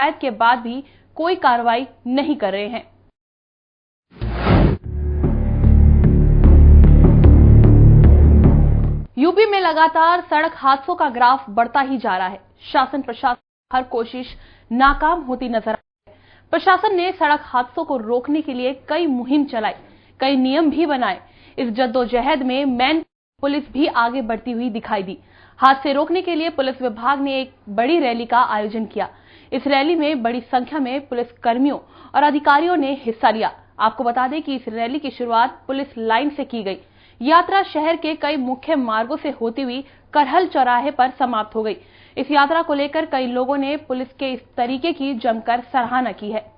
शिकायत के बाद भी कोई कार्रवाई नहीं कर रहे हैं। यूपी में लगातार सड़क हादसों का ग्राफ बढ़ता ही जा रहा है। शासन प्रशासन हर कोशिश नाकाम होती नजर आ रही है। प्रशासन ने सड़क हादसों को रोकने के लिए कई मुहिम चलाई, कई नियम भी बनाए। इस जद्दोजहद में मैन पुलिस भी आगे बढ़ती हुई दिखाई दी। हादसे रोकने के लिए पुलिस विभाग ने एक बड़ी रैली का आयोजन किया। इस रैली में बड़ी संख्या में पुलिस कर्मियों और अधिकारियों ने हिस्सा लिया। आपको बता दें कि इस रैली की शुरुआत पुलिस लाइन से की गई। यात्रा शहर के कई मुख्य मार्गों से होती हुई करहल चौराहे पर समाप्त हो गई। इस यात्रा को लेकर कई लोगों ने पुलिस के इस तरीके की जमकर सराहना की है।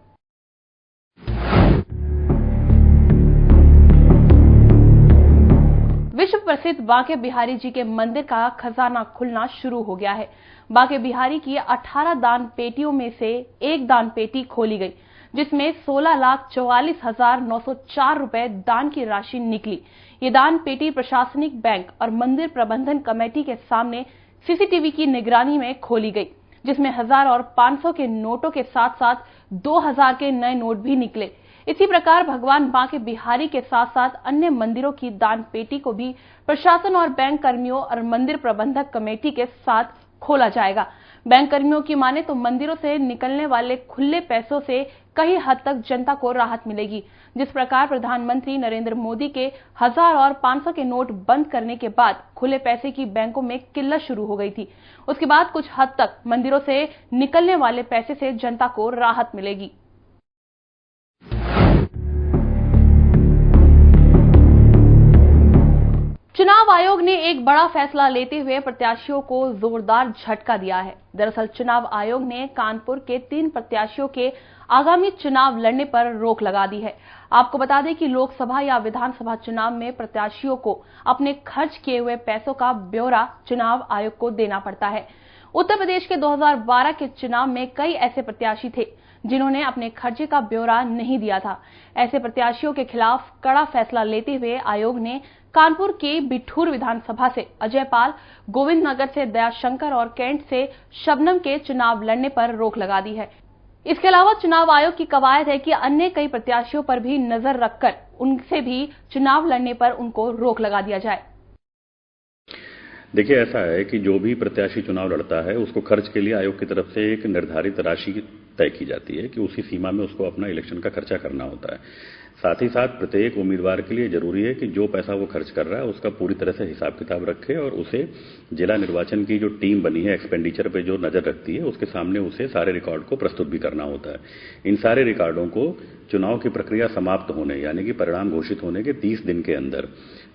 विश्व प्रसिद्ध बांके बिहारी जी के मंदिर का खजाना खुलना शुरू हो गया है। बांके बिहारी की 18 दान पेटियों में से एक दान पेटी खोली गई, जिसमें 16,44,904 रुपए दान की राशि निकली। ये दान पेटी प्रशासनिक बैंक और मंदिर प्रबंधन कमेटी के सामने सीसीटीवी की निगरानी में खोली गई, जिसमें 1000 और 500 के नोटों के साथ साथ 2000 के नए नोट भी निकले। इसी प्रकार भगवान बांके बिहारी के साथ साथ अन्य मंदिरों की दान पेटी को भी प्रशासन और बैंक कर्मियों और मंदिर प्रबंधक कमेटी के साथ खोला जाएगा। बैंक कर्मियों की माने तो मंदिरों से निकलने वाले खुले पैसों से कई हद तक जनता को राहत मिलेगी। जिस प्रकार प्रधानमंत्री नरेंद्र मोदी के 1000 और 500 के नोट बंद करने के बाद खुले पैसे की बैंकों में किल्लत शुरू हो गई थी, उसके बाद कुछ हद तक मंदिरों से निकलने वाले पैसे से जनता को राहत मिलेगी। चुनाव आयोग ने एक बड़ा फैसला लेते हुए प्रत्याशियों को जोरदार झटका दिया है। दरअसल चुनाव आयोग ने कानपुर के 3 प्रत्याशियों के आगामी चुनाव लड़ने पर रोक लगा दी है। आपको बता दें कि लोकसभा या विधानसभा चुनाव में प्रत्याशियों को अपने खर्च किए हुए पैसों का ब्यौरा चुनाव आयोग को देना पड़ता है। उत्तर प्रदेश के 2012 के चुनाव में कई ऐसे प्रत्याशी थे जिन्होंने अपने खर्चे का ब्यौरा नहीं दिया था। ऐसे प्रत्याशियों के खिलाफ कड़ा फैसला लेते हुए आयोग ने कानपुर के बिठूर विधानसभा से अजय पाल, गोविंद नगर से दयाशंकर और कैंट से शबनम के चुनाव लड़ने पर रोक लगा दी है। इसके अलावा चुनाव आयोग की कवायद है कि अन्य कई प्रत्याशियों पर भी नजर रखकर उनसे भी चुनाव लड़ने पर उनको रोक लगा दिया जाए। देखिए, ऐसा है कि जो भी प्रत्याशी चुनाव लड़ता है उसको खर्च के लिए आयोग की तरफ से एक निर्धारित राशि तय की जाती है कि उसी सीमा में उसको अपना इलेक्शन का खर्चा करना होता है। साथ ही साथ प्रत्येक उम्मीदवार के लिए जरूरी है कि जो पैसा वो खर्च कर रहा है उसका पूरी तरह से हिसाब किताब रखे और उसे जिला निर्वाचन की जो टीम बनी है एक्सपेंडिचर पे जो नजर रखती है उसके सामने उसे सारे रिकॉर्ड को प्रस्तुत भी करना होता है। इन सारे रिकॉर्डों को चुनाव की प्रक्रिया समाप्त होने यानी कि परिणाम घोषित होने के 30 दिन के अंदर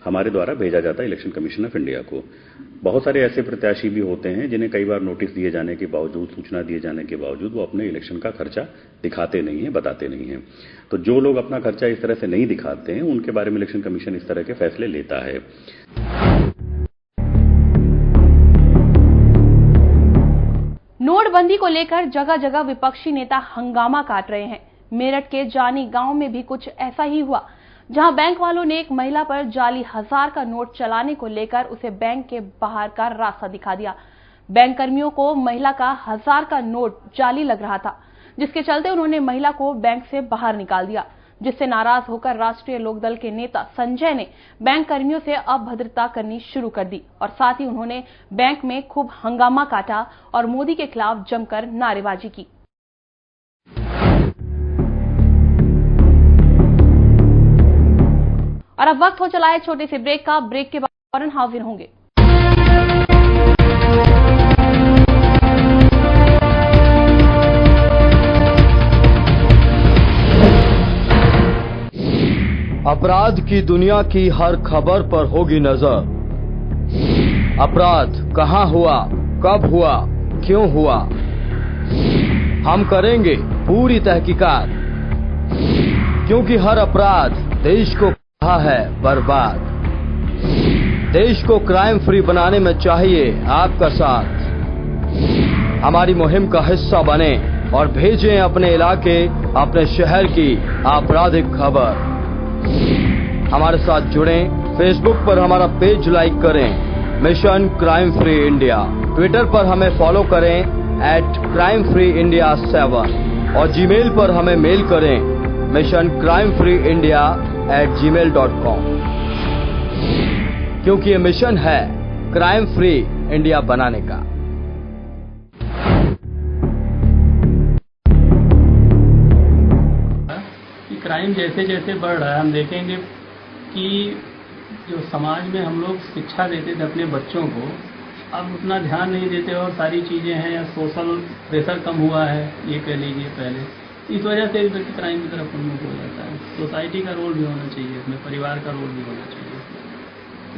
हमारे द्वारा भेजा जाता है इलेक्शन कमीशन ऑफ इंडिया को। बहुत सारे ऐसे प्रत्याशी भी होते हैं जिन्हें कई बार नोटिस दिए जाने के बावजूद, सूचना दिए जाने के बावजूद वो अपने इलेक्शन का खर्चा दिखाते नहीं है, बताते नहीं है। तो जो लोग अपना खर्चा इस तरह से नहीं दिखाते हैं उनके बारे में इलेक्शन कमीशन इस तरह के फैसले लेता है। नोटबंदी को लेकर जगह जगह विपक्षी नेता हंगामा काट रहे हैं। मेरठ के जानी गांव में भी कुछ ऐसा ही हुआ, जहां बैंक वालों ने एक महिला पर जाली 1000 का नोट चलाने को लेकर उसे बैंक के बाहर का रास्ता दिखा दिया। बैंक कर्मियों को महिला का 1000 का नोट जाली लग रहा था, जिसके चलते उन्होंने महिला को बैंक से बाहर निकाल दिया, जिससे नाराज होकर राष्ट्रीय लोकदल के नेता संजय ने बैंक कर्मियों से अभद्रता करनी शुरू कर दी और साथ ही उन्होंने बैंक में खूब हंगामा काटा और मोदी के खिलाफ जमकर नारेबाजी की। और अब वक्त हो चला है छोटे से ब्रेक का। ब्रेक के बाद फौरन हाजिर होंगे। अपराध की दुनिया की हर खबर पर होगी नजर। अपराध कहां हुआ, कब हुआ, क्यों हुआ, हम करेंगे पूरी तहकीकात, क्योंकि हर अपराध देश को कहा है बर्बाद। देश को क्राइम फ्री बनाने में चाहिए आपका साथ। हमारी मुहिम का हिस्सा बने और भेजें अपने इलाके, अपने शहर की आपराधिक खबर। हमारे साथ जुड़ें, फेसबुक पर हमारा पेज लाइक करें, mission crime free India. Twitter पर हमें फॉलो करें missioncrimefreeindia7 और जीमेल पर हमें मेल करें missioncrimefreeindia@gmail.com, क्योंकि ये मिशन है क्राइम फ्री इंडिया बनाने का। क्राइम जैसे जैसे बढ़ रहा है, हम देखेंगे कि जो समाज में हम लोग शिक्षा देते थे अपने बच्चों को, अब उतना ध्यान नहीं देते और सारी चीज़ें हैं, या सोशल प्रेशर कम हुआ है ये कह लीजिए पहले, इस वजह से व्यक्ति क्राइम की तरफ उन्मुख हो जाता है। सोसाइटी का रोल भी होना चाहिए, अपने परिवार का रोल भी होना चाहिए।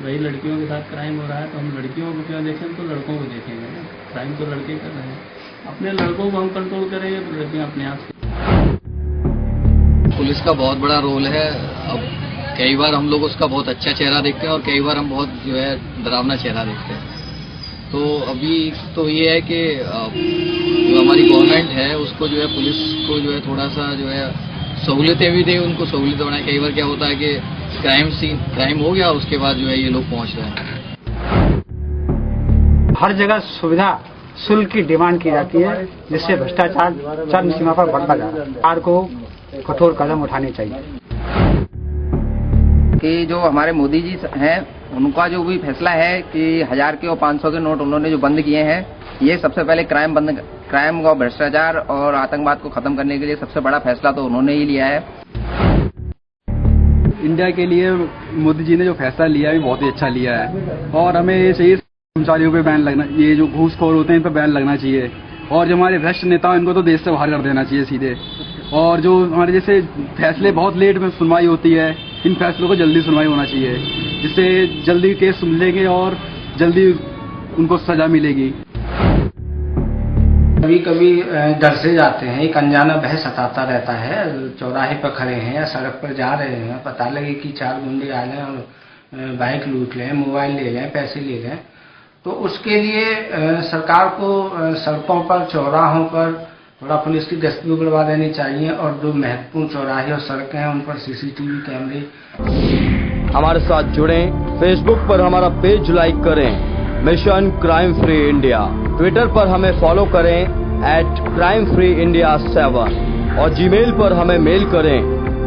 वही लड़कियों के साथ क्राइम हो रहा है तो हम लड़कियों को क्यों देखें, तो लड़कों को देखेंगे ना। क्राइम तो लड़के कर रहे हैं, अपने लड़कों को हम कंट्रोल करेंगे तो लड़कियाँ अपने आप से। पुलिस का बहुत बड़ा रोल है। अब कई बार हम लोग उसका बहुत अच्छा चेहरा देखते हैं और कई बार हम बहुत जो है डरावना चेहरा देखते हैं। तो अभी तो ये है कि जो हमारी गवर्नमेंट है उसको जो है पुलिस को जो है थोड़ा सा जो है सहूलियतें भी दे, उनको सहूलियतें बनाए। कई बार क्या होता है कि क्राइम हो गया, उसके बाद जो है ये लोग पहुंच रहे हैं। हर जगह सुविधा शुल्क की डिमांड की जाती है, जिससे भ्रष्टाचार चरम सीमा पर बढ़ता जा रहा है। सरकार को कठोर कदम उठाने चाहिए। कि जो हमारे मोदी जी हैं, उनका जो भी फैसला है कि 1000 के और 500 के नोट उन्होंने जो बंद किए हैं, ये सबसे पहले क्राइम और भ्रष्टाचार और आतंकवाद को खत्म करने के लिए सबसे बड़ा फैसला तो उन्होंने ही लिया है। इंडिया के लिए मोदी जी ने जो फैसला लिया है बहुत ही अच्छा लिया है, और हमें ये चाहिए कर्मचारियों पे बैन लगना, ये जो घूसखोर होते हैं इन पे बैन लगना चाहिए, और जो हमारे भ्रष्ट नेता हैं इनको तो देश से बाहर कर देना चाहिए सीधे। और जो हमारे जैसे फैसले बहुत लेट में सुनवाई होती है, इन फैसलों को जल्दी सुनवाई होना चाहिए, जिससे जल्दी केस सुन लेंगे और जल्दी उनको सजा मिलेगी। कभी कभी डर से जाते हैं, एक अनजाना भय सताता रहता है। चौराहे पर खड़े हैं या सड़क पर जा रहे हैं, पता लगे कि 4 गुंडे आ जाएं और बाइक लूट लें, मोबाइल ले लें, पैसे ले लें, तो उसके लिए सरकार को सड़कों पर, चौराहों पर थोड़ा पुलिस की गश्त भी बढ़वा देनी चाहिए, और जो महत्वपूर्ण चौराहे और सड़कें हैं उन पर सीसीटीवी कैमरे। हमारे साथ जुड़ें, फेसबुक पर हमारा पेज लाइक करें mission crime free India, Twitter पर हमें फॉलो करें @crimefreeindia7 और जीमेल पर हमें मेल करें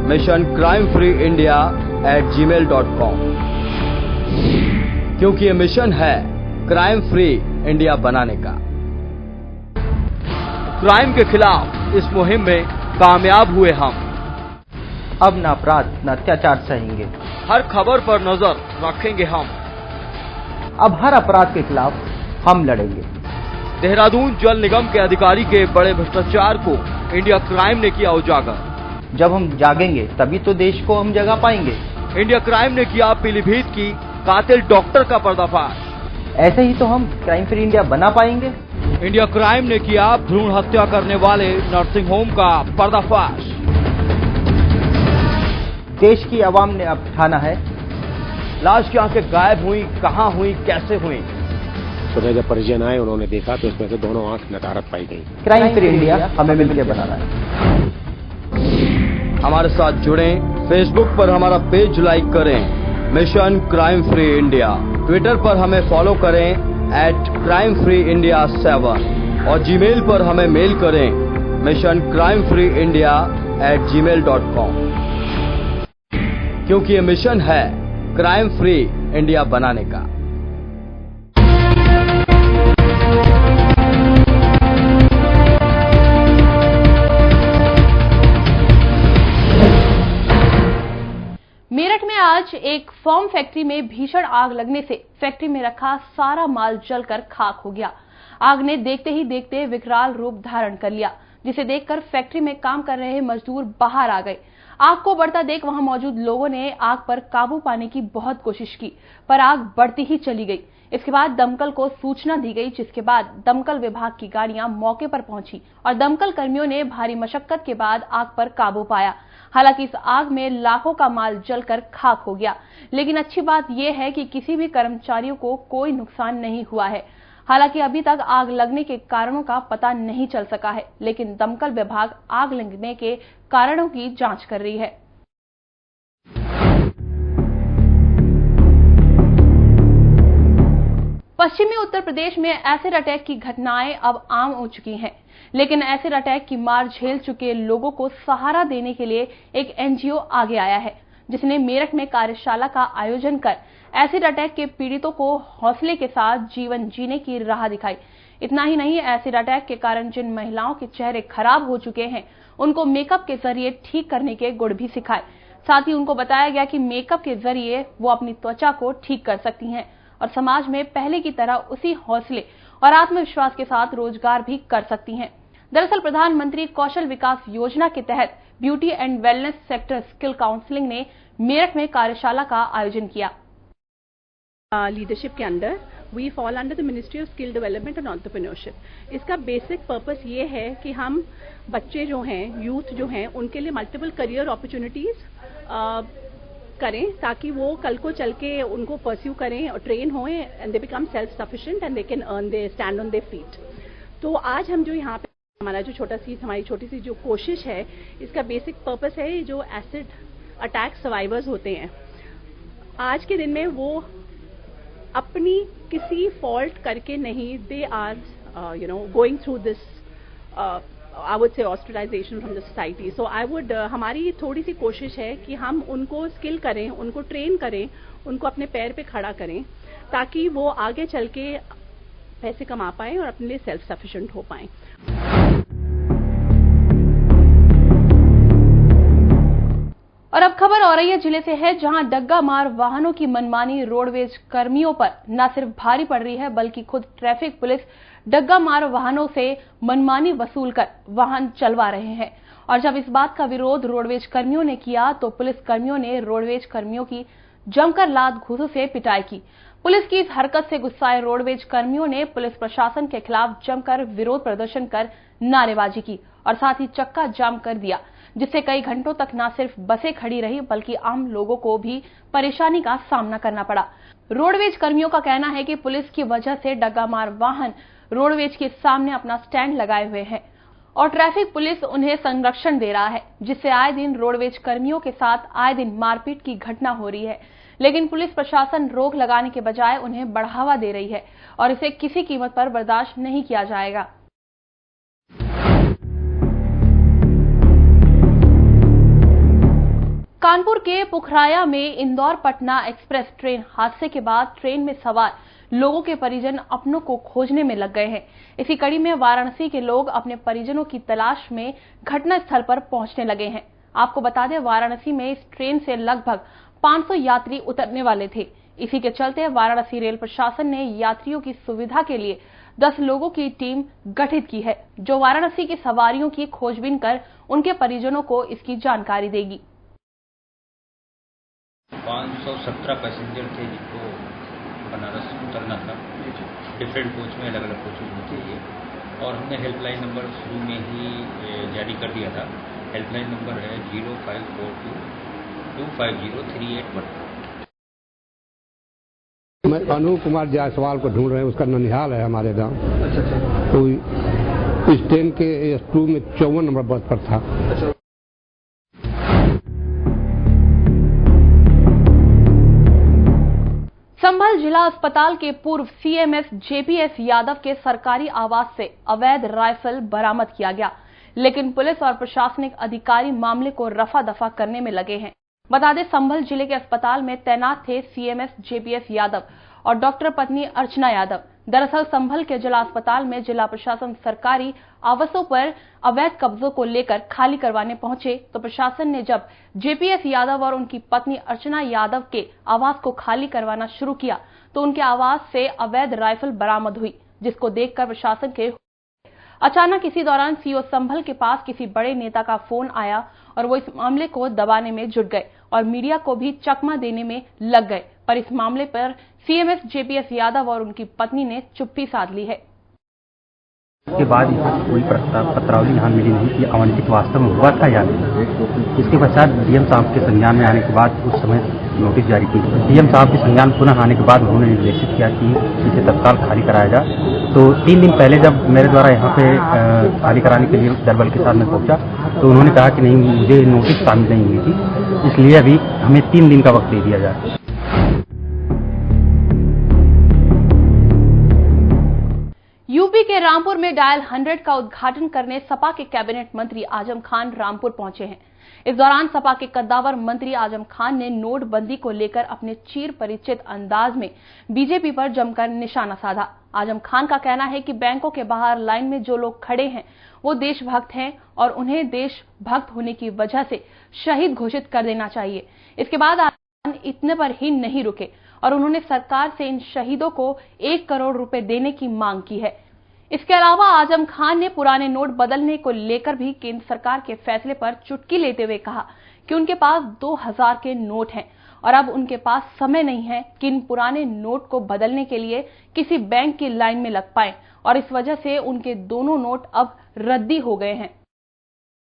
missioncrimefreeindia@gmail.com, क्योंकि ये मिशन है क्राइम फ्री इंडिया बनाने का। क्राइम के खिलाफ इस मुहिम में कामयाब हुए हम। अब न अपराध न अत्याचार सहेंगे, हर खबर पर नजर रखेंगे हम। अब हर अपराध के खिलाफ हम लड़ेंगे। देहरादून जल निगम के अधिकारी के बड़े भ्रष्टाचार को इंडिया क्राइम ने किया उजागर। जब हम जागेंगे तभी तो देश को हम जगा पाएंगे। इंडिया क्राइम ने किया पीलीभीत की कातिल डॉक्टर का पर्दाफाश। ऐसे ही तो हम क्राइम फ्री इंडिया बना पाएंगे। इंडिया क्राइम ने किया भ्रूण हत्या करने वाले नर्सिंग होम का पर्दाफाश। देश की आवाम ने अब ठाना है, लाश की आंखें गायब हुई, कहां हुई, कैसे हुई। सुबह जब परिजन आए उन्होंने देखा तो इसमें से दोनों आंख नदारद पाई गई। क्राइम फ्री इंडिया हमें मिलकर बनाना है। हमारे साथ जुड़ें, फेसबुक पर हमारा पेज लाइक करें mission crime free India, Twitter पर हमें फॉलो करें @crimefreeindia7 और जीमेल पर हमें मेल करें missioncrimefreeindia@gmail.com, क्योंकि ये मिशन है क्राइम फ्री इंडिया बनाने का। मेरठ में आज एक फोम फैक्ट्री में भीषण आग लगने से फैक्ट्री में रखा सारा माल जलकर खाक हो गया। आग ने देखते ही देखते विकराल रूप धारण कर लिया, जिसे देखकर फैक्ट्री में काम कर रहे मजदूर बाहर आ गए। आग को बढ़ता देख वहां मौजूद लोगों ने आग पर काबू पाने की बहुत कोशिश की, पर आग बढ़ती ही चली गई। इसके बाद दमकल को सूचना दी गई, जिसके बाद दमकल विभाग की गाड़ियां मौके पर पहुंची और दमकल कर्मियों ने भारी मशक्कत के बाद आग पर काबू पाया। हालांकि इस आग में लाखों का माल जलकर खाक हो गया, लेकिन अच्छी बात यह है कि किसी भी कर्मचारियों को कोई नुकसान नहीं हुआ है। हालांकि अभी तक आग लगने के कारणों का पता नहीं चल सका है, लेकिन दमकल विभाग आग लगने के कारणों की जांच कर रही है। पश्चिमी उत्तर प्रदेश में एसिड अटैक की घटनाएं अब आम हो चुकी हैं, लेकिन एसिड अटैक की मार झेल चुके लोगों को सहारा देने के लिए एक एनजीओ आगे आया है, जिसने मेरठ में कार्यशाला का आयोजन कर एसिड अटैक के पीड़ितों को हौसले के साथ जीवन जीने की राह दिखाई। इतना ही नहीं, एसिड अटैक के कारण जिन महिलाओं के चेहरे खराब हो चुके हैं, उनको मेकअप के जरिए ठीक करने के गुण भी सिखाए। साथ ही उनको बताया गया कि मेकअप के जरिए वो अपनी त्वचा को ठीक कर सकती हैं और समाज में पहले की तरह उसी हौसले और आत्मविश्वास के साथ रोजगार भी कर सकती हैं। दरअसल प्रधानमंत्री कौशल विकास योजना के तहत beauty and wellness sector skill counselling ने मेरठ में कार्यशाला का आयोजन किया। लीडरशिप के under we fall under the ministry of skill development and entrepreneurship. इसका बेसिक पर्पस ये है कि हम बच्चे जो हैं, यूथ जो हैं, उनके लिए मल्टीपल करियर अपॉर्चुनिटीज करें ताकि वो कल को चल के उनको परस्यू करें और ट्रेन हों and they become self sufficient and they can earn they stand on their feet. तो आज हम जो यहाँ पे हमारी छोटी सी जो कोशिश है, इसका बेसिक पर्पस है जो एसिड अटैक सर्वाइवर्स होते हैं, आज के दिन में वो अपनी किसी फॉल्ट करके नहीं, they are going through this I would say ostracization from the society. So I would हमारी थोड़ी सी कोशिश है कि हम उनको स्किल करें, उनको ट्रेन करें, उनको अपने पैर पे खड़ा करें ताकि वो आगे चल के पैसे कमा पाएं और अपने लिए सेल्फ सफिशिएंट हो पाएं। और अब खबर औरैया जिले से है, जहां डग्गा मार वाहनों की मनमानी रोडवेज कर्मियों पर न सिर्फ भारी पड़ रही है, बल्कि खुद ट्रैफिक पुलिस डग्गा मार वाहनों से मनमानी वसूल कर वाहन चलवा रहे हैं। और जब इस बात का विरोध रोडवेज कर्मियों ने किया तो पुलिस कर्मियों ने रोडवेज कर्मियों की जमकर लात घूंसों से पिटाई की। पुलिस की इस हरकत से गुस्साए रोडवेज कर्मियों ने पुलिस प्रशासन के खिलाफ जमकर विरोध प्रदर्शन कर नारेबाजी की और साथ ही चक्का जाम कर दिया, जिससे कई घंटों तक न सिर्फ बसें खड़ी रही बल्कि आम लोगों को भी परेशानी का सामना करना पड़ा। रोडवेज कर्मियों का कहना है कि पुलिस की वजह से डग्गा मार वाहन रोडवेज के सामने अपना स्टैंड लगाए हुए हैं और ट्रैफिक पुलिस उन्हें संरक्षण दे रहा है, जिससे आए दिन रोडवेज कर्मियों के साथ आए दिन मारपीट की घटना हो रही है। लेकिन पुलिस प्रशासन रोक लगाने के बजाय उन्हें बढ़ावा दे रही है और इसे किसी कीमत पर बर्दाश्त नहीं किया जाएगा। कानपुर के पुखराया में इंदौर पटना एक्सप्रेस ट्रेन हादसे के बाद ट्रेन में सवार लोगों के परिजन अपनों को खोजने में लग गए हैं। इसी कड़ी में वाराणसी के लोग अपने परिजनों की तलाश में घटना स्थल पर पहुंचने लगे हैं। आपको बता दें, वाराणसी में इस ट्रेन से लगभग 500 यात्री उतरने वाले थे। इसी के चलते वाराणसी रेल प्रशासन ने यात्रियों की सुविधा के लिए 10 लोगों की टीम गठित की है, जो वाराणसी की सवारियों की खोजबीन कर उनके परिजनों को इसकी जानकारी देगी। 517 पैसेंजर थे जिनको बनारस उतरना था। डिफरेंट कोच में, अलग अलग कोचेज में थे ये, और हमने हेल्पलाइन नंबर शुरू में ही जारी कर दिया था। हेल्पलाइन नंबर है 0542 250 3814। मैं अनु कुमार जायसवाल को ढूंढ रहे हैं, उसका ननिहाल है हमारे गांव। तो इस ट्रेन के S2 में 54 नंबर बर्थ पर था। संभल जिला अस्पताल के पूर्व CMS JPS यादव के सरकारी आवास से अवैध राइफल बरामद किया गया, लेकिन पुलिस और प्रशासनिक अधिकारी मामले को रफा दफा करने में लगे हैं। बता दें, संभल जिले के अस्पताल में तैनात थे CMS JPS यादव और डॉक्टर पत्नी अर्चना यादव। दरअसल संभल के जिला अस्पताल में जिला प्रशासन सरकारी आवासों पर अवैध कब्जों को लेकर खाली करवाने पहुंचे तो प्रशासन ने जब JPS यादव और उनकी पत्नी अर्चना यादव के आवास को खाली करवाना शुरू किया तो उनके आवास से अवैध राइफल बरामद हुई, जिसको देखकर प्रशासन के अचानक इसी दौरान CO संभल के पास किसी बड़े नेता का फोन आया और वो इस मामले को दबाने में जुट गए और मीडिया को भी चकमा देने में लग गए। पर इस मामले पर CMS JPS यादव और उनकी पत्नी ने चुप्पी साध ली है। उसके बाद कोई पत्रावली यहाँ मिली नहीं कि आवंटित वास्तव में हुआ था या नहीं। इसके पश्चात DM साहब के संज्ञान में आने के बाद उस समय नोटिस जारी की। DM साहब के संज्ञान पुनः आने के बाद उन्होंने निर्देशित किया कि इसे तत्काल खाली कराया जाए। तो 3 दिन पहले जब मेरे द्वारा यहाँ पे खाली कराने के लिए दलबल के साथ में पहुंचा तो उन्होंने कहा कि नहीं, मुझे नोटिस शामिल नहीं हुई थी, इसलिए अभी हमें 3 दिन का वक्त दे दिया जाए। के रामपुर में डायल 100 का उद्घाटन करने सपा के कैबिनेट मंत्री आजम खान रामपुर पहुंचे हैं। इस दौरान सपा के कद्दावर मंत्री आजम खान ने नोटबंदी को लेकर अपने चिर परिचित अंदाज में बीजेपी पर जमकर निशाना साधा। आजम खान का कहना है कि बैंकों के बाहर लाइन में जो लोग खड़े हैं वो देशभक्त हैं और उन्हें देशभक्त होने की वजह से शहीद घोषित कर देना चाहिए। इसके बाद आजम खान इतने पर ही नहीं रुके और उन्होंने सरकार से इन शहीदों को 1 करोड़ रुपए देने की मांग की है। इसके अलावा आजम खान ने पुराने नोट बदलने को लेकर भी केंद्र सरकार के फैसले पर चुटकी लेते हुए कहा कि उनके पास 2000 के नोट हैं और अब उनके पास समय नहीं है कि इन पुराने नोट को बदलने के लिए किसी बैंक की लाइन में लग पाए और इस वजह से उनके दोनों नोट अब रद्दी हो गए हैं।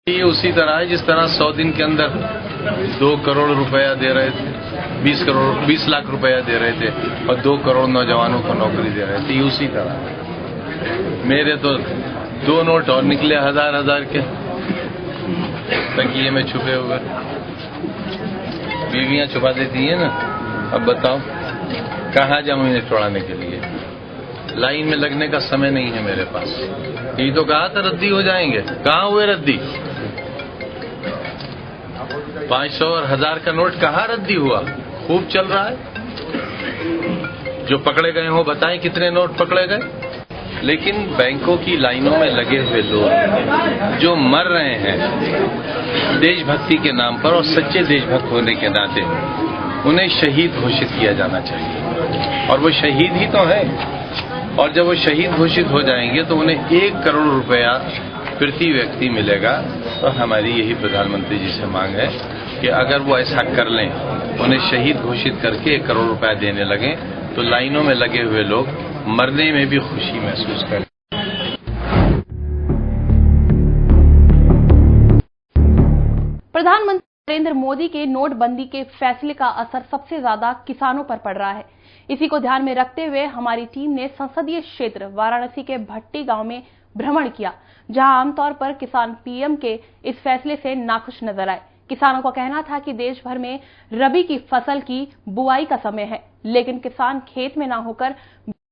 ये उसी तरह है जिस तरह 100 दिन के अंदर 2 करोड़ रुपया दे रहे थे, 20 लाख रुपया दे रहे थे और 2 करोड़ नौजवानों को नौकरी दे रहे थे। ये उसी तरह है। मेरे तो 2 नोट और निकले 1000 के तकिए में छुपे हुए। बीवियां छुपा देती है ना। अब बताओ कहाँ जाऊं इन्हें तोड़ाने के लिए? लाइन में लगने का समय नहीं है मेरे पास। ये तो कहा था रद्दी हो जाएंगे, कहाँ हुए रद्दी? 500 और 1000 का नोट कहाँ रद्दी हुआ? खूब चल रहा है। जो पकड़े गए हो बताएं कितने नोट पकड़े गए। लेकिन बैंकों की लाइनों में लगे हुए लोग जो मर रहे हैं देशभक्ति के नाम पर और सच्चे देशभक्त होने के नाते उन्हें शहीद घोषित किया जाना चाहिए और वो शहीद ही तो है। और जब वो शहीद घोषित हो जाएंगे तो उन्हें 1 करोड़ रुपया प्रति व्यक्ति मिलेगा। तो हमारी यही प्रधानमंत्री जी से मांग है कि अगर वो ऐसा कर लें, उन्हें शहीद घोषित करके 1 करोड़ रुपया देने लगें तो लाइनों में लगे हुए लोग मरने में भी खुशी महसूस करें। प्रधानमंत्री नरेंद्र मोदी के नोटबंदी के फैसले का असर सबसे ज्यादा किसानों पर पड़ रहा है। इसी को ध्यान में रखते हुए हमारी टीम ने संसदीय क्षेत्र वाराणसी के भट्टी गांव में भ्रमण किया, जहां आमतौर पर किसान पीएम के इस फैसले से नाखुश नजर आए। किसानों का कहना था कि देश भर में रबी की फसल की बुआई का समय है, लेकिन किसान खेत में ना होकर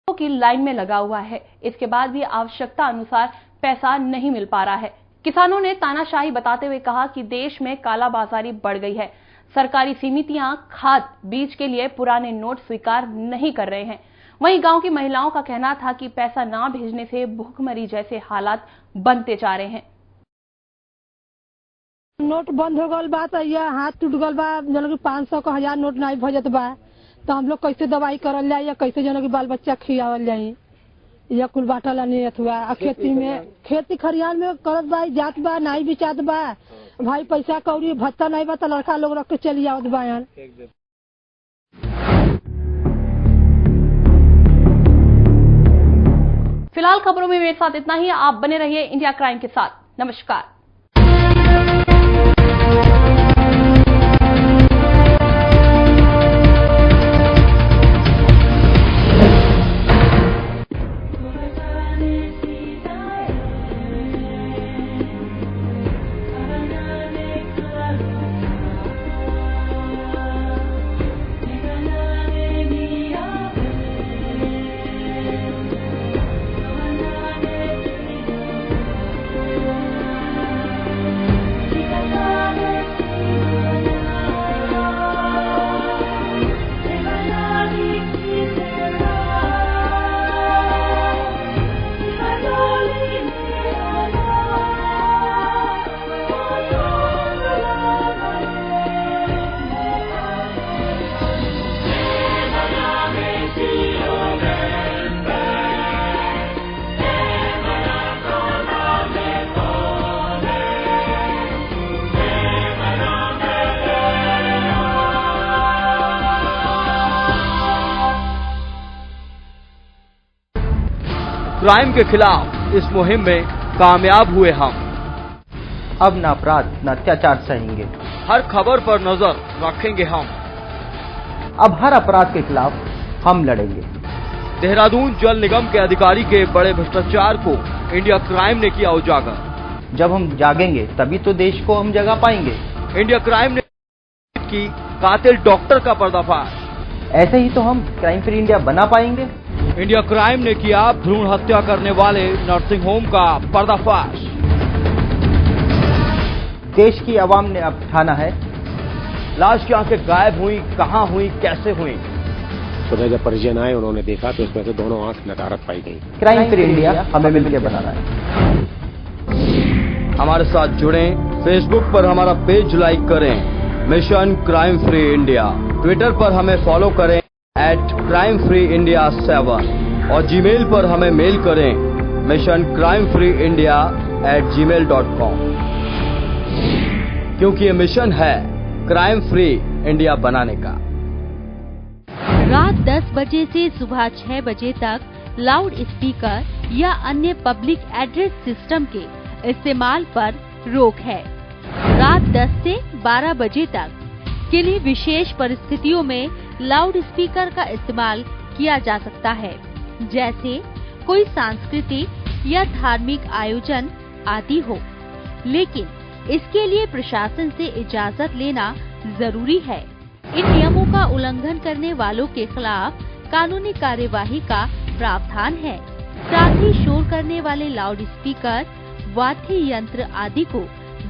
की लाइन में लगा हुआ है। इसके बाद भी आवश्यकता अनुसार पैसा नहीं मिल पा रहा है। किसानों ने तानाशाही बताते हुए कहा कि देश में कालाबाजारी बढ़ गई है। सरकारी समितियां खाद बीज के लिए पुराने नोट स्वीकार नहीं कर रहे हैं। वहीं गांव की महिलाओं का कहना था कि पैसा ना भेजने से भूखमरी जैसे हालात बनते जा रहे हैं। नोट बंद हो गल बा तो यह हाथ टूट गल बा, जन 500 का 1000 नोट नहीं भजत बा तो हम लोग कैसे दवाई करल जाए या कैसे जन की बाल बच्चा खियावल जाए या कुल बाटल नहीं अथवा खेती में खेती खरियान में करत बा जात बा नहीं बिचात बा भाई पैसा कौड़ी भत्ता नहीं बा तो लड़का लोग रख के चली आवत बा। फिलहाल खबरों में मेरे साथ इतना ही। आप बने रहिए इंडिया क्राइम के साथ। नमस्कार। क्राइम के खिलाफ इस मुहिम में कामयाब हुए हम। अब न अपराध न अत्याचार सहेंगे, हर खबर पर नजर रखेंगे हम। अब हर अपराध के खिलाफ हम लड़ेंगे। देहरादून जल निगम के अधिकारी के बड़े भ्रष्टाचार को इंडिया क्राइम ने किया उजागर। जब हम जागेंगे तभी तो देश को हम जगा पाएंगे। इंडिया क्राइम ने की कातिल डॉक्टर का पर्दाफाश। ऐसे ही तो हम क्राइम फ्री इंडिया बना पाएंगे। इंडिया क्राइम ने किया भ्रूण हत्या करने वाले नर्सिंग होम का पर्दाफाश। देश की आवाम ने अब ठाना है, लाश की आंखें गायब हुई, कहां हुई, कैसे हुई। सुबह जब परिजन आए उन्होंने देखा तो इसमें से दोनों आंख नदारत पाई गई। क्राइम फ्री इंडिया हमें मिलकर बनाना है। हमारे साथ जुड़ें, फेसबुक पर हमारा पेज लाइक करें, mission crime free India. Twitter पर हमें फॉलो करें @crimefreeindia7 और जीमेल पर हमें मेल करें missioncrimefreeindia@gmail.com, क्योंकि ये मिशन है क्राइम फ्री इंडिया बनाने का। रात 10 बजे से सुबह 6 बजे तक लाउड स्पीकर या अन्य पब्लिक एड्रेस सिस्टम के इस्तेमाल पर रोक है। रात 10 से 12 बजे तक के लिए विशेष परिस्थितियों में लाउड स्पीकर का इस्तेमाल किया जा सकता है, जैसे कोई सांस्कृतिक या धार्मिक आयोजन आदि हो, लेकिन इसके लिए प्रशासन से इजाजत लेना जरूरी है। इन नियमों का उल्लंघन करने वालों के खिलाफ कानूनी कार्यवाही का प्रावधान है। साथ ही शोर करने वाले लाउड स्पीकर, वाद्य यंत्र आदि को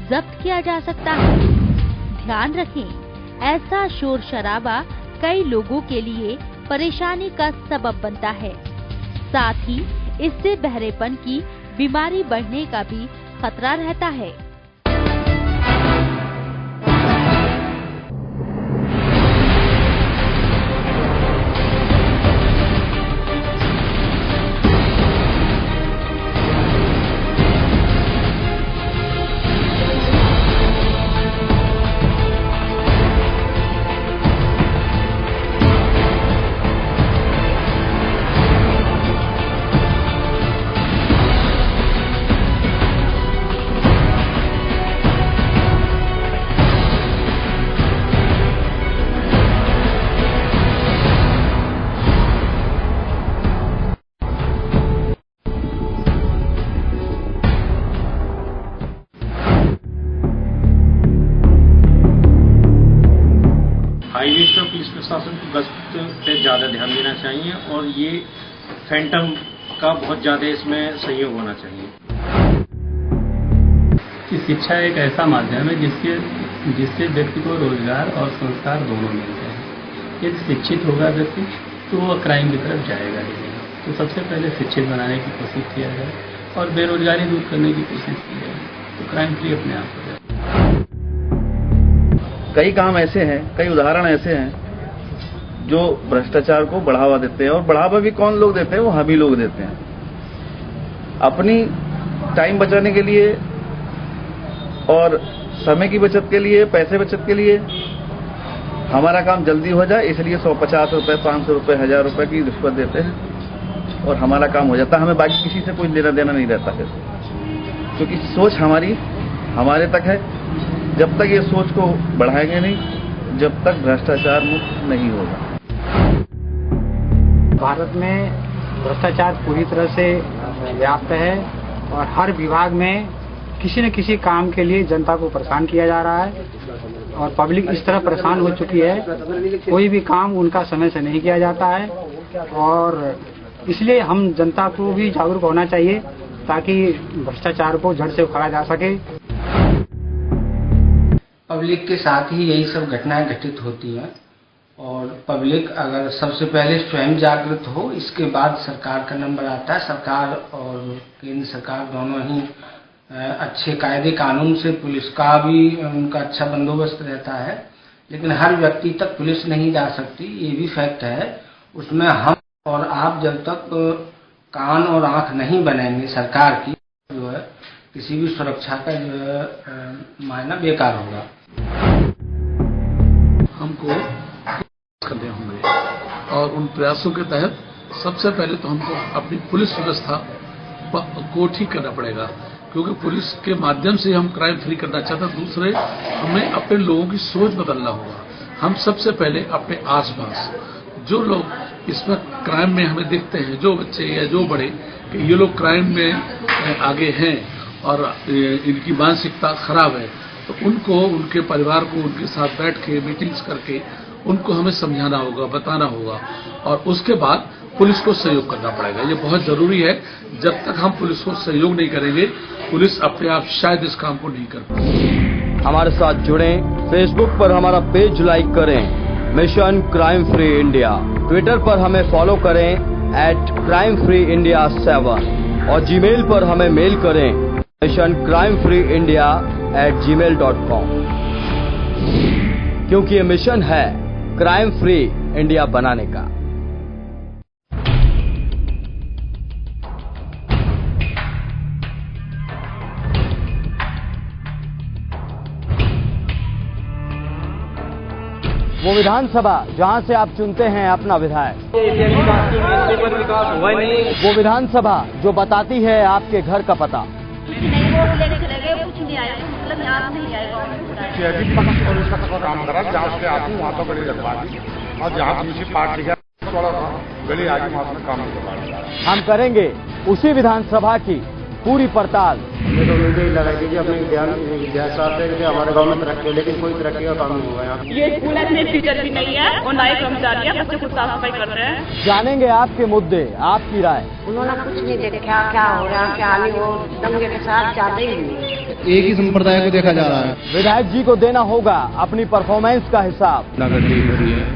जब्त किया जा सकता है। ध्यान रखें, ऐसा शोर शराबा कई लोगों के लिए परेशानी का सबब बनता है। साथ ही इससे बहरेपन की बीमारी बढ़ने का भी खतरा रहता है। हाईवेज पर पुलिस प्रशासन को गश्त पे ज़्यादा ध्यान देना चाहिए और ये फैंटम का बहुत ज़्यादा इसमें सहयोग होना चाहिए। कि शिक्षा एक ऐसा माध्यम है जिससे व्यक्ति को रोजगार और संस्कार दोनों मिलते हैं। यदि शिक्षित होगा व्यक्ति तो वो क्राइम की तरफ जाएगा ही नहीं। तो सबसे पहले शिक्षित बनाने की कोशिश किया जाए और बेरोजगारी दूर करने की कोशिश की जाए तो क्राइम फ्री अपने आप हो जाए। कई काम ऐसे हैं, कई उदाहरण ऐसे हैं जो भ्रष्टाचार को बढ़ावा देते हैं, और बढ़ावा भी कौन लोग देते हैं? वो हम ही लोग देते हैं। अपनी टाइम बचाने के लिए और समय की बचत के लिए, पैसे बचत के लिए, हमारा काम जल्दी हो जाए इसलिए 150 रुपए, 500 रुपए, 1000 रुपए की रिश्वत देते हैं और हमारा काम हो जाता है। हमें बाकी किसी से कोई लेना देना नहीं रहता है, क्योंकि सोच हमारे तक है। जब तक ये सोच को बढ़ाएंगे नहीं, जब तक भ्रष्टाचार मुक्त नहीं होगा। भारत में भ्रष्टाचार पूरी तरह से व्याप्त है और हर विभाग में किसी न किसी काम के लिए जनता को परेशान किया जा रहा है और पब्लिक इस तरह परेशान हो चुकी है, कोई भी काम उनका समय से नहीं किया जाता है। और इसलिए हम जनता को भी जागरूक होना चाहिए ताकि भ्रष्टाचार को जड़ से उखाड़ा जा सके। पब्लिक के साथ ही यही सब घटनाएं घटित होती हैं और पब्लिक अगर सबसे पहले स्वयं जागृत हो, इसके बाद सरकार का नंबर आता है। सरकार और केंद्र सरकार दोनों ही अच्छे कायदे कानून से, पुलिस का भी उनका अच्छा बंदोबस्त रहता है, लेकिन हर व्यक्ति तक पुलिस नहीं जा सकती, ये भी फैक्ट है। उसमें हम और आप जब तक कान और आंख नहीं बनेंगे सरकार की, जो है किसी भी सुरक्षा का जो है मायना बेकार होगा। हमको करने होंगे और उन प्रयासों के तहत सबसे पहले तो हमको अपनी पुलिस व्यवस्था को ठीक करना पड़ेगा, क्योंकि पुलिस के माध्यम से हम क्राइम फ्री करना चाहते हैं। दूसरे, हमें अपने लोगों की सोच बदलना होगा। हम सबसे पहले अपने आसपास जो लोग इसमें क्राइम में हमें दिखते हैं, जो बच्चे या जो बड़े, कि ये लोग क्राइम में आगे हैं और इनकी मानसिकता खराब है, तो उनको, उनके परिवार को उनके साथ बैठ के मीटिंग्स करके उनको हमें समझाना होगा, बताना होगा और उसके बाद पुलिस को सहयोग करना पड़ेगा। ये बहुत जरूरी है। जब तक हम पुलिस को सहयोग नहीं करेंगे, पुलिस अपने आप शायद इस काम को नहीं कर पाएगी। हमारे साथ जुड़ें, फेसबुक पर हमारा पेज लाइक करें, mission crime free India. Twitter पर हमें फॉलो करें @crimefreeindia7 और जीमेल पर हमें मेल करें missioncrimefreeindia@gmail.com, क्योंकि ये मिशन है क्राइम फ्री इंडिया बनाने का। वो विधानसभा जहां से आप चुनते हैं अपना विधायक, वो विधानसभा जो बताती है आपके घर का पता, काम करा जहाँ से आती वहाँ तो गली लगवा दी और जहाँ दूसरी पार्टी है थोड़ा गली आगे वहाँ से काम करवा। हम करेंगे उसी विधानसभा की पूरी पड़ताल। हमें तो यही लगा कि अपने हमारे गांव में तरक्की, लेकिन कोई तरक्की का काम नहीं हुआ यहाँ। ये स्कूल में टीचर भी नहीं है और ना ही कर्मचारी है, बच्चे खुद साफ सफाई कर रहे हैं। जानेंगे आपके मुद्दे, आपकी राय। उन्होंने कुछ नहीं देखा, क्या हो रहा क्या नहीं, वो दंगे के साथ जाते ही नहीं। एक ही संप्रदाय को देखा जा रहा है। विधायक जी को देना होगा अपनी परफॉर्मेंस का हिसाब।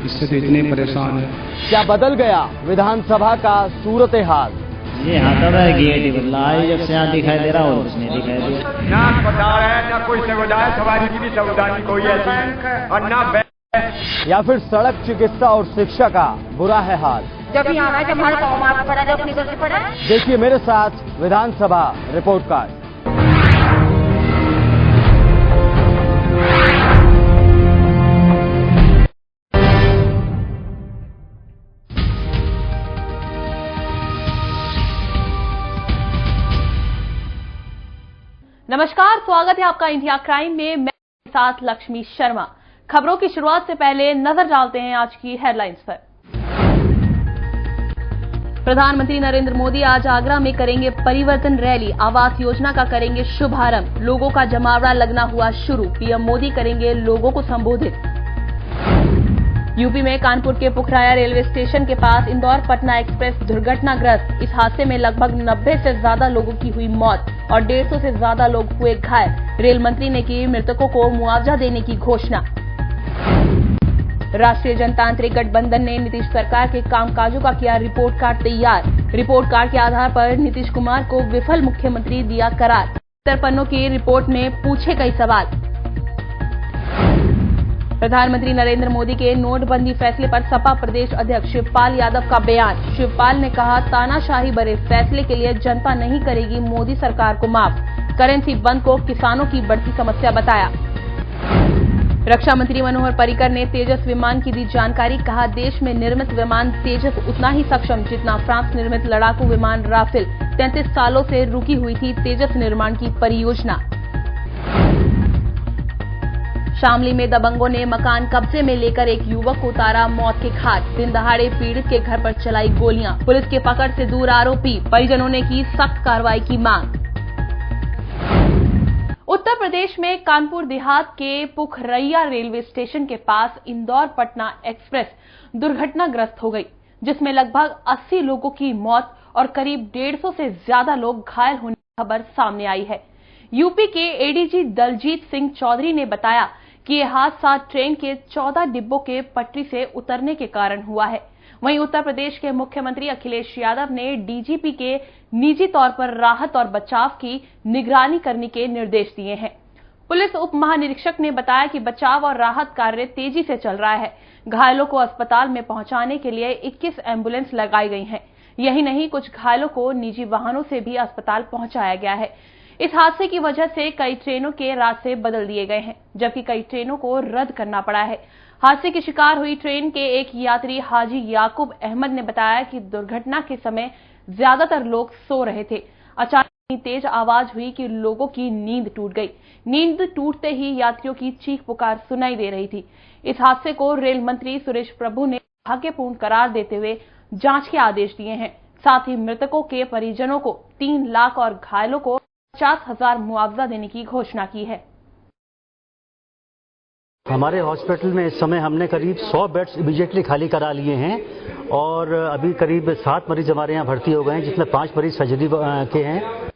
इससे तो इतने परेशान है। क्या बदल गया विधानसभा का सूरत हाल? ये हाथा है गेट बदला है, जब से यहाँ दिखाई दे रहा और कुछ नहीं दिखाई दे रहा। ना अस्पताल है, ना कोई सुविधा है, सवारी की भी सुविधा नहीं कोई ऐसी, और ना या फिर सड़क, चिकित्सा और शिक्षा का बुरा है हाल। जब यहाँ आए, जब हमारे गाँव में पड़ा, जब अपनी गलती पड़ा। देखिए मेरे साथ विधानसभा रिपोर्ट कार्ड। नमस्कार, स्वागत है आपका इंडिया क्राइम में। मैं साथ लक्ष्मी शर्मा। खबरों की शुरुआत से पहले नजर डालते हैं आज की हेडलाइंस पर। प्रधानमंत्री नरेंद्र मोदी आज आगरा में करेंगे परिवर्तन रैली, आवास योजना का करेंगे शुभारंभ, लोगों का जमावड़ा लगना हुआ शुरू, पीएम मोदी करेंगे लोगों को संबोधित। यूपी में कानपुर के पुखराया रेलवे स्टेशन के पास इंदौर पटना एक्सप्रेस दुर्घटनाग्रस्त। इस हादसे में लगभग 90 से ज्यादा लोगों की हुई मौत और 150 से ज्यादा लोग हुए घायल। रेल मंत्री ने की मृतकों को मुआवजा देने की घोषणा। राष्ट्रीय जनतांत्रिक गठबंधन ने नीतीश सरकार के कामकाजों का किया रिपोर्ट कार्ड तैयार। रिपोर्ट कार्ड के आधार पर नीतीश कुमार को विफल मुख्यमंत्री दिया करार। 70 पन्नों की रिपोर्ट में पूछे कई सवाल। प्रधानमंत्री नरेंद्र मोदी के नोटबंदी फैसले पर सपा प्रदेश अध्यक्ष शिवपाल यादव का बयान। शिवपाल ने कहा, तानाशाही भरे फैसले के लिए जनता नहीं करेगी मोदी सरकार को माफ। करेंसी बंद को किसानों की बढ़ती समस्या बताया। रक्षा मंत्री मनोहर पर्रिकर ने तेजस विमान की दी जानकारी। कहा, देश में निर्मित विमान तेजस उतना ही सक्षम जितना फ्रांस निर्मित लड़ाकू विमान राफेल। 33 सालों से रुकी हुई थी तेजस निर्माण की परियोजना। शामली में दबंगों ने मकान कब्जे में लेकर एक युवक को उतारा मौत के घाट। दिन दहाड़े पीड़ित के घर पर चलाई गोलियां। पुलिस के पकड़ से दूर आरोपी, परिजनों ने की सख्त कार्रवाई की मांग। उत्तर प्रदेश में कानपुर देहात के पुखरैया रेलवे स्टेशन के पास इंदौर पटना एक्सप्रेस दुर्घटनाग्रस्त हो गई, जिसमें लगभग 80 लोगों की मौत और करीब 150 से ज्यादा लोग घायल होने की खबर सामने आई है। यूपी के एडीजी दलजीत सिंह चौधरी ने बताया कि यह हादसा ट्रेन के 14 डिब्बों के पटरी से उतरने के कारण हुआ है। वहीं उत्तर प्रदेश के मुख्यमंत्री अखिलेश यादव ने डीजीपी के निजी तौर पर राहत और बचाव की निगरानी करने के निर्देश दिए हैं। पुलिस उप महानिरीक्षक ने बताया कि बचाव और राहत कार्य तेजी से चल रहा है। घायलों को अस्पताल में पहुंचाने के लिए 21 एम्बुलेंस लगाई गई हैं। यही नहीं, कुछ घायलों को निजी वाहनों से भी अस्पताल पहुंचाया गया है। इस हादसे की वजह से कई ट्रेनों के रास्ते बदल दिए गए हैं, जबकि कई ट्रेनों को रद्द करना पड़ा है। हादसे की शिकार हुई ट्रेन के एक यात्री हाजी याकूब अहमद ने बताया कि दुर्घटना के समय ज्यादातर लोग सो रहे थे। अचानक इतनी तेज आवाज हुई कि लोगों की नींद टूट गई। नींद टूटते ही यात्रियों की चीख पुकार सुनाई दे रही थी। इस हादसे को रेल मंत्री सुरेश प्रभु ने दुर्भाग्यपूर्ण करार देते हुए जांच के आदेश दिए हैं। साथ ही मृतकों के परिजनों को 3 लाख और घायलों को 50,000 मुआवजा देने की घोषणा की है। हमारे हॉस्पिटल में इस समय हमने करीब 100 बेड्स इमीडिएटली खाली करा लिए हैं और अभी करीब 7 मरीज हमारे यहाँ भर्ती हो गए हैं, जिसमें 5 मरीज सर्जरी के हैं